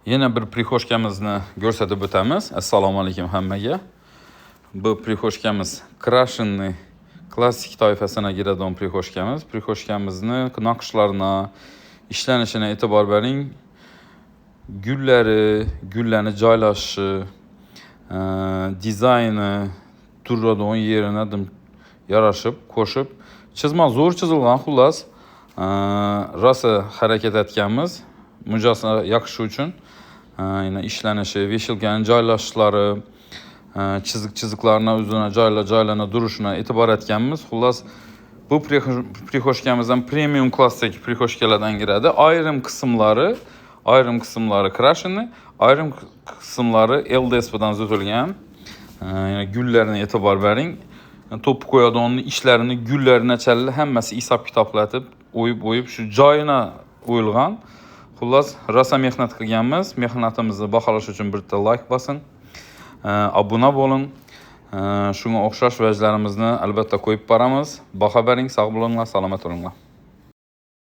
Yana bir prixoshkamizni ko'rsatib o'tamiz. Assalomu alaykum hammaga. Bu prixoshkamiz Krashinni klassik toifasına giradigan prixoshkamiz. Prixoshkamizni naqshlarına, ishlanishini e'tibor bering. Gullarni joylashishi, dizayni, turadigan yerine yarashib, qo'shib, chizma zo'r chizilgan xullas. Rosa harakat etganmiz. Mijozga yoqishi uchun yine ishlanishi, veshilkaning joylashishlari, chiziqlarni o'zini joylana durishini e'tibor etganmiz. Xullas, bu prixoshkamizdan premium klassdagi prixoshkalardan kiradi. Ayrim qismlari Krashinni, ayrim qismlari LDSP'dan zo'tilgan. Yine gullarni e'tibor bering. To'p qo'yadigan ishlarini, gullarini challi hammasi hisob kitoblatib, o'yib shu joyina o'yilgan. Xullas, rosa mehnat qilganmiz. Mehnatimizni baholash uchun bitta like bosing. Obuna bo'ling. Shunga o'xshash vajlarimizni albatta qo'yib boramiz. Baho bering, sog' bo'linglar, salomat bo'linglar.